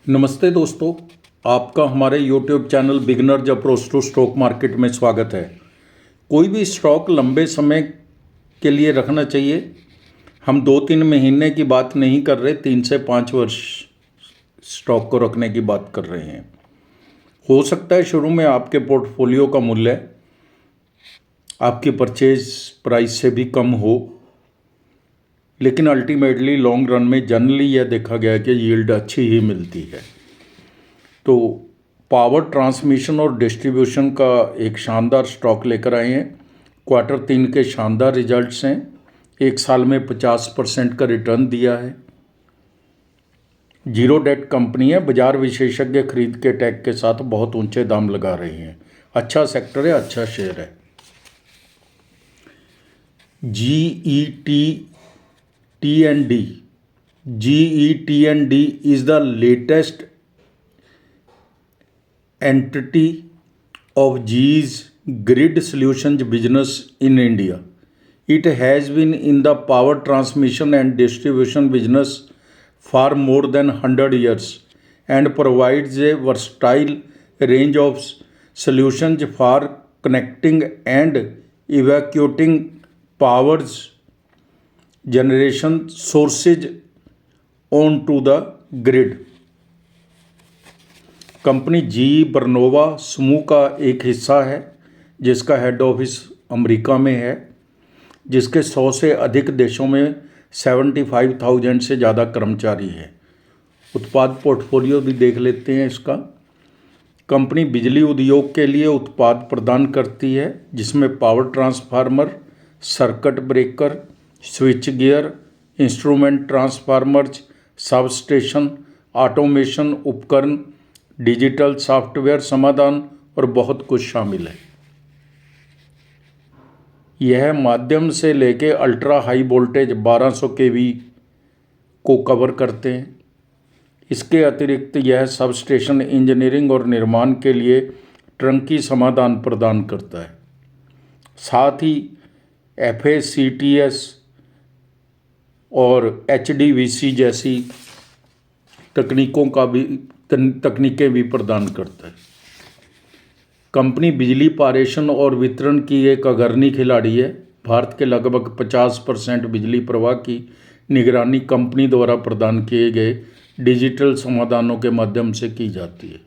नमस्ते दोस्तों, आपका हमारे YouTube channel beginners approach to stock market में स्वागत है। कोई भी स्टॉक लंबे समय के लिए रखना चाहिए। हम 2-3 महीने की बात नहीं कर रहे, 3 से 5 वर्ष स्टॉक को रखने की बात कर रहे हैं। हो सकता है शुरू में आपके पोर्टफोलियो का मूल्य आपकी परचेज प्राइस से भी कम हो, लेकिन अल्टीमेटली लॉन्ग रन में जनरली यह देखा गया है कि यील्ड अच्छी ही मिलती है। तो पावर ट्रांसमिशन और डिस्ट्रीब्यूशन का एक शानदार स्टॉक लेकर आए हैं। Q3 के शानदार रिजल्ट्स हैं। एक साल में 50% का रिटर्न दिया है। जीरो डेट कंपनी है। बाजार विशेषज्ञ खरीद के टैग के साथ बहुत ऊंचे दाम लगा रहे हैं। अच्छा सेक्टर है, अच्छा शेयर है। GETND is the latest entity of GE's grid solutions business in India. It has been in the power transmission and distribution business for more than 100 years and provides a versatile range of solutions for connecting and evacuating powers generation sources onto the grid. Company GE बर्नोवा समूह का एक हिस्सा है, जिसका head office America में है, जिसके 100 से अधिक देशों में 75,000 से ज़्यादा कर्मचारी हैं। उत्पाद पोर्टफोलियो भी देख लेते हैं इसका। कंपनी बिजली उद्योग के लिए उत्पाद प्रदान करती है, जिसमें power transformer, circuit breaker, switch gear, instrument transformers, sub station, automation उपकरण, डिजिटल सॉफ्टवेयर समाधान और बहुत कुछ शामिल है। यह माध्यम से लेके अल्ट्रा हाई वोल्टेज 1200 kV को कवर करते हैं। इसके अतिरिक्त यह सब स्टेशन इंजीनियरिंग और निर्माण के लिए ट्रंकी समाधान प्रदान करता है। साथ ही FACTS और HDVC जैसी तकनीकें भी प्रदान करता है। कंपनी बिजली पारेषण और वितरण की एक अग्रणी खिलाड़ी है। भारत के लगभग 50% बिजली प्रवाह की निगरानी कंपनी द्वारा प्रदान किए गए डिजिटल समाधानों के माध्यम से की जाती है।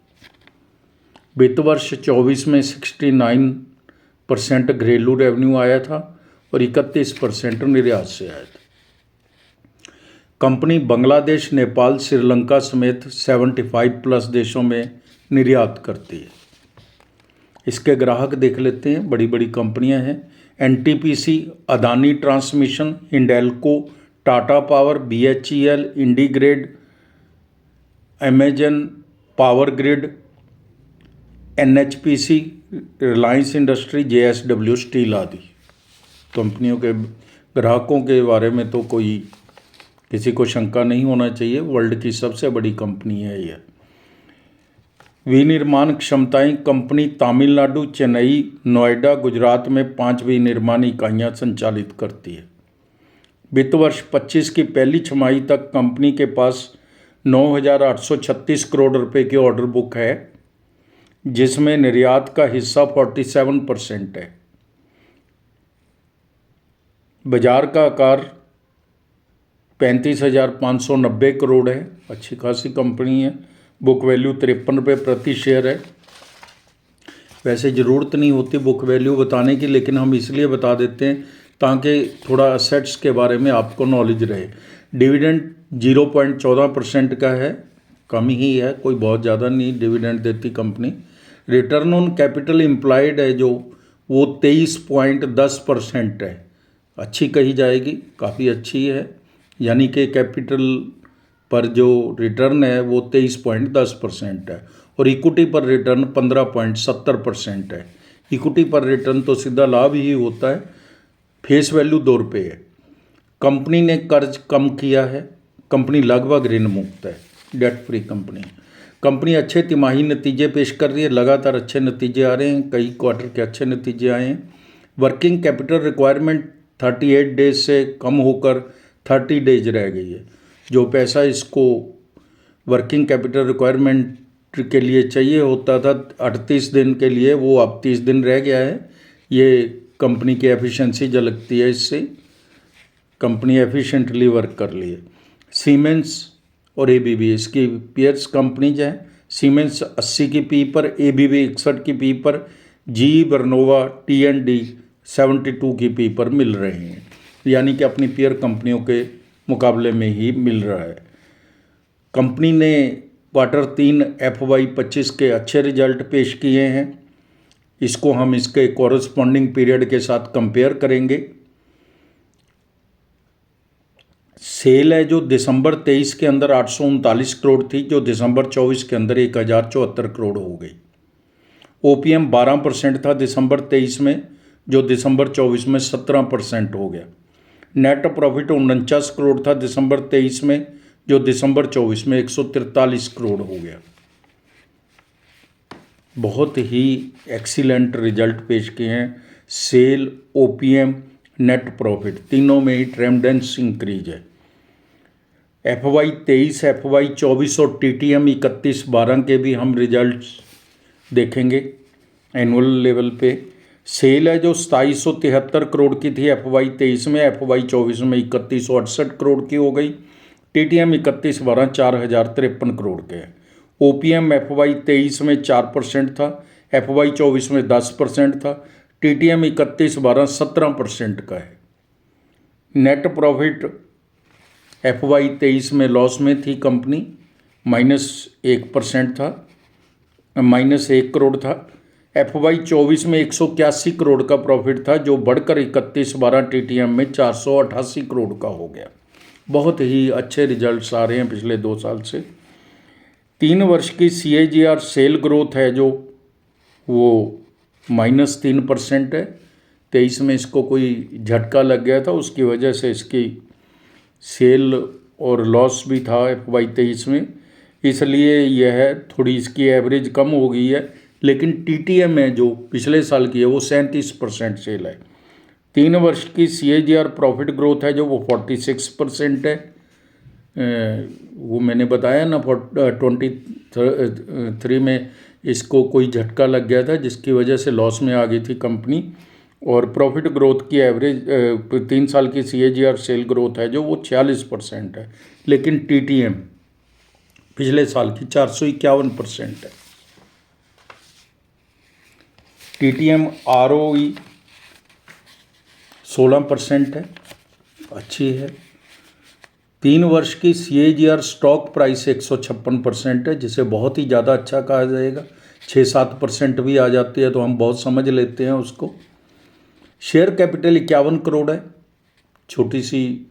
वित्त वर्ष 24 में 69% घरेलू रेवेन्यू आया था और 31% निर्यात से आया था। कंपनी बांग्लादेश, नेपाल, श्रीलंका समेत 75+ देशों में निर्यात करती है। इसके ग्राहक देख लेते हैं। बड़ी बड़ी कंपनियां हैं। NTPC, Adani transmission, Hindalco, Tata power, BHEL, IndiGrid, Amazon power grid, NHPC, Reliance industry, JSW steel आदि कंपनियों के ग्राहकों के बारे में तो कोई किसी को शंका नहीं होना चाहिए। वर्ल्ड की सबसे बड़ी कंपनी है यह। विनिर्माण क्षमताएं कंपनी तमिलनाडु, चेन्नई, नोएडा, गुजरात में 5 विनिर्माण इकाइयां संचालित करती है। वित्त वर्ष 25 की पहली छमाही तक कंपनी के पास 9,836 करोड़ रुपए की ऑर्डर बुक है, जिसमें निर्यात का हिस्सा 47% है। बाजार का आकार 35,590 करोड़ है। अच्छी खासी कंपनी है। बुक वैल्यू 53 रुपये प्रति शेयर है। वैसे ज़रूरत नहीं होती बुक वैल्यू बताने की, लेकिन हम इसलिए बता देते हैं ताकि थोड़ा असेट्स के बारे में आपको नॉलेज रहे। डिविडेंड 0.14% का है, कम ही है, कोई बहुत ज़्यादा नहीं डिविडेंड देती company. Return on capital employed है जो, वो 23.10% है। अच्छी कही जाएगी, काफ़ी अच्छी है। यानी कि कैपिटल पर जो रिटर्न है वो 23.10% है और इक्विटी पर रिटर्न 15.70% है। इक्विटी पर रिटर्न तो सीधा लाभ ही होता है। फेस वैल्यू 2 रुपये है। कंपनी ने कर्ज कम किया है। कंपनी लगभग ऋण मुक्त है, डेट फ्री कंपनी। कंपनी अच्छे तिमाही नतीजे पेश कर रही है। लगातार अच्छे नतीजे आ रहे हैं, कई क्वार्टर के अच्छे नतीजे आए हैं। वर्किंग कैपिटल रिक्वायरमेंट 38 डेज से कम होकर 30 डेज रह गई है। जो पैसा इसको वर्किंग कैपिटल रिक्वायरमेंट के लिए चाहिए होता था 38 दिन के लिए, वो अब 30 दिन रह गया है। ये कंपनी की एफिशिएंसी झलकती है, इससे कंपनी एफिशिएंटली वर्क कर रही है। सीमेंस और एबीबी इसकी पीयर्स कंपनीज हैं। सीमेंस 80 की पी पर, एबीबी 61 की पी पर, जी बर्नोवा टी&डी 72 की पी पर मिल रहे हैं, यानी कि अपनी पीयर कंपनियों के मुकाबले में ही मिल रहा है। कंपनी ने Q3 FY25 के अच्छे रिजल्ट पेश किए हैं। इसको हम इसके कॉरस्पॉन्डिंग पीरियड के साथ कंपेयर करेंगे। सेल है जो दिसंबर 23 के अंदर 839 करोड़ थी, जो दिसंबर 24 के अंदर 1074 करोड़ हो गई। ओपीएम 12% था दिसंबर 23 में, जो दिसंबर 24 में 17% हो गया। नेट प्रॉफिट 49 करोड़ था दिसंबर 23 में, जो दिसंबर 24 में 143 करोड़ हो गया। बहुत ही एक्सीलेंट रिजल्ट पेश किए हैं। सेल, ओपीएम, नेट प्रॉफिट तीनों में ही ट्रेमेंडस इंक्रीज है। FY23, FY24 और TTM 31/12 के भी हम रिजल्ट्स देखेंगे एनुअल लेवल पे। सेल है जो 2773 करोड़ की थी FY23 में, FY24 में 3168 करोड़ की हो गई। TTM 31/12 4053 करोड़ के है। ओपीएम FY23 में 4% था, FY24 में 10% था। TTM 31/12 17% का है। नेट प्रॉफिट FY23 में लॉस में थी कंपनी, -1% था, -1 करोड़ था। FY24 में 181 करोड़ का प्रॉफिट था, जो बढ़कर 31/12 TTM में 488 करोड़ का हो गया। बहुत ही अच्छे रिजल्ट्स आ रहे हैं पिछले 2 साल से। 3 वर्ष की CAGR सेल ग्रोथ है जो वो -3% है। 23 में इसको कोई झटका लग गया था, उसकी वजह से इसकी सेल और लॉस भी था FY23 में, इसलिए यह थोड़ी इसकी एवरेज कम हो गई है। लेकिन TTM है जो पिछले साल की है वो 37% सेल है। 3 वर्ष की CAGR प्रॉफिट ग्रोथ है जो वो 46% है। वो मैंने बताया ना 23 में इसको कोई झटका लग गया था, जिसकी वजह से लॉस में आ गई थी कंपनी। और प्रॉफिट ग्रोथ की एवरेज 3 साल की CAGR सेल ग्रोथ है जो वो 46% है। लेकिन TTM पिछले साल की 451% है। TTM ROE 16% है, अच्छी है। 3 वर्ष की CAGR स्टॉक प्राइस 156% है, जिसे बहुत ही ज़्यादा अच्छा कहा जाएगा। 6-7% भी आ जाती है तो हम बहुत समझ लेते हैं उसको। शेयर कैपिटल 51 करोड़ है, छोटी सी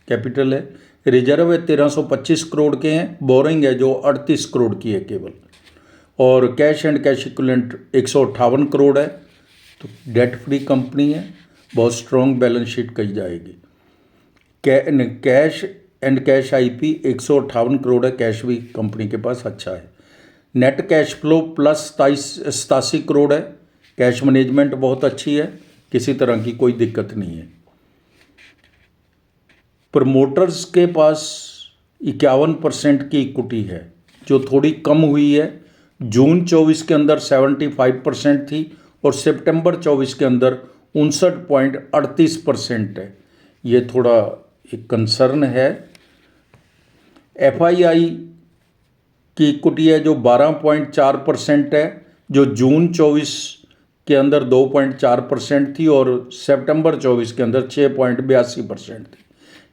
कैपिटल है। रिजर्व है 1325 करोड़ के हैं। बोरिंग है जो 38 करोड़ की है केवल। और cash and cash equivalent 158 crore है। तो डेट फ्री कंपनी है, बहुत स्ट्रॉन्ग बैलेंस शीट कही जाएगी। Cash and cash IP 158 crore है, कैश भी कंपनी के पास अच्छा है। Net cash flow plus 87 crore है। कैश मैनेजमेंट बहुत अच्छी है, किसी तरह की कोई दिक्कत नहीं है। प्रमोटर्स के पास 51% की इक्विटी है, जो थोड़ी कम हुई है। जून 24 के अंदर 75% थी और सितंबर 24 के अंदर 59.38% है। ये थोड़ा एक कंसर्न है। FII की इक्विटी है जो 12.4% है, जो जून 24 के अंदर 2.4% थी और सितंबर 24 के अंदर 6.82% थी,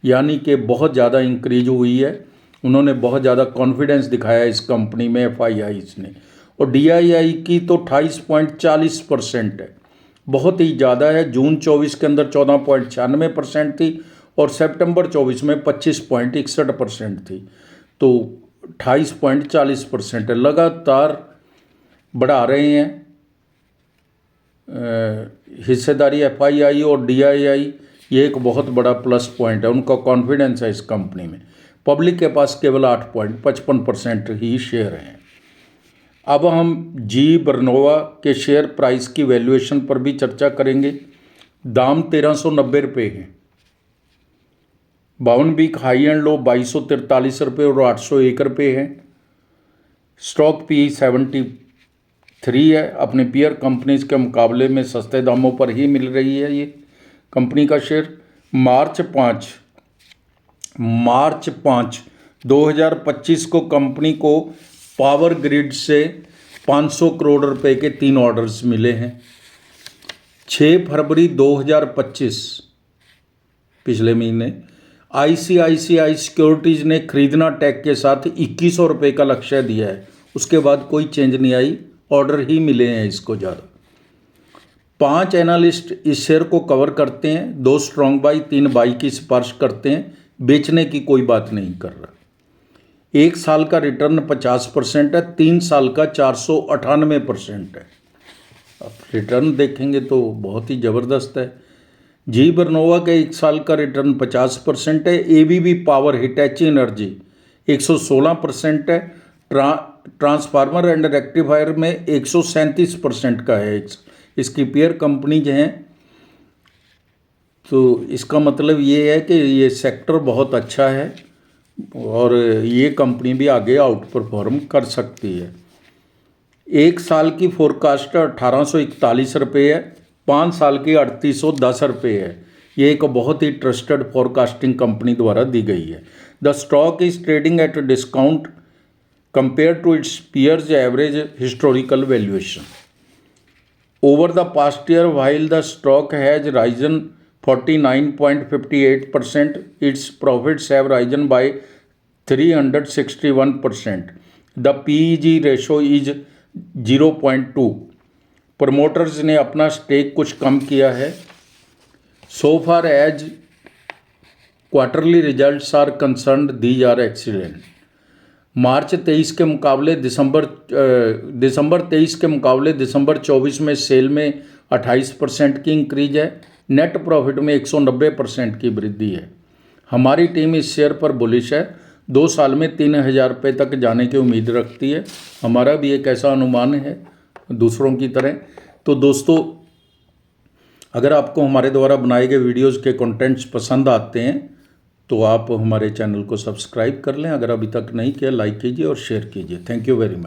यानी कि बहुत ज़्यादा इंक्रीज हुई है। उन्होंने बहुत ज़्यादा कॉन्फिडेंस दिखाया इस कंपनी में FIIs ने। और DII की तो 28.40% है, बहुत ही ज़्यादा है। जून 24 के अंदर 14.96% थी और सितंबर 24 में 25.61% थी, तो 28.40% है। लगातार बढ़ा रहे हैं हिस्सेदारी FII और DII। ये एक बहुत बड़ा प्लस पॉइंट है, उनका कॉन्फिडेंस है इस कंपनी में। पब्लिक के पास केवल 8.55% ही शेयर हैं। अब हम जी बर्नोवा के शेयर प्राइस की वैल्यूएशन पर भी चर्चा करेंगे। दाम 1390 रुपये हैं। 52 वीक हाई एंड लो 2243 रुपये और 801 रुपये है। स्टॉक पी 73 है। अपने पीयर कंपनीज के मुकाबले में सस्ते दामों पर ही मिल रही है ये कंपनी का शेयर। मार्च 5 2025 को कंपनी को पावर ग्रिड से 500 करोड़ रुपए के 3 ऑर्डर्स मिले हैं। 6 फरवरी 2025 पिछले महीने ICICI सिक्योरिटीज़ ने खरीदना टैग के साथ 2100 रुपये का लक्ष्य दिया है। उसके बाद कोई चेंज नहीं आई, ऑर्डर ही मिले हैं इसको ज़्यादा। 5 एनालिस्ट इस शेयर को कवर करते हैं। 2 स्ट्रॉन्ग बाई 3 बाई की सिफारिश करते हैं। बेचने की कोई बात नहीं कर रहा। 1 साल का रिटर्न 50% है, 3 साल का 498% है। अब रिटर्न देखेंगे तो बहुत ही ज़बरदस्त है। जी बर्नोवा का 1 साल का रिटर्न 50% है। ABB पावर हिटैची एनर्जी 116% है। ट्रांसफार्मर एंड रेक्टिफायर में 137% का है। इसकी पेयर कंपनीज हैं। तो इसका मतलब ये है कि ये सेक्टर बहुत अच्छा है और ये कंपनी भी आगे आउट परफॉर्म कर सकती है। 1 साल की फोरकास्ट 1841 रुपये है। 5 साल की 3810 रुपये है। ये एक बहुत ही ट्रस्टेड फोरकास्टिंग कंपनी द्वारा दी गई है। The stock is trading at discount compare to its peers average historical valuation. Over the past year while the stock has risen 49.58%, its profits have risen by 361%. The PEG ratio is 0.2. Promoters ने अपना stake कुछ कम किया है। So far as quarterly results are concerned, these are excellent. मार्च 23 के मुकाबले दिसंबर 23 के मुकाबले दिसंबर 24 में सेल में 28% की इंक्रीज है। नेट प्रॉफिट में 190% की वृद्धि है। हमारी टीम इस शेयर पर बुलिश है। 2 साल में 3000 रुपये तक जाने की उम्मीद रखती है। हमारा भी एक ऐसा अनुमान है दूसरों की तरह। तो दोस्तों, अगर आपको हमारे द्वारा बनाए गए वीडियोज़ के कंटेंट्स पसंद आते हैं तो आप हमारे चैनल को सब्सक्राइब कर लें। अगर अभी तक नहीं किया, लाइक कीजिए और शेयर कीजिए। Thank you very much.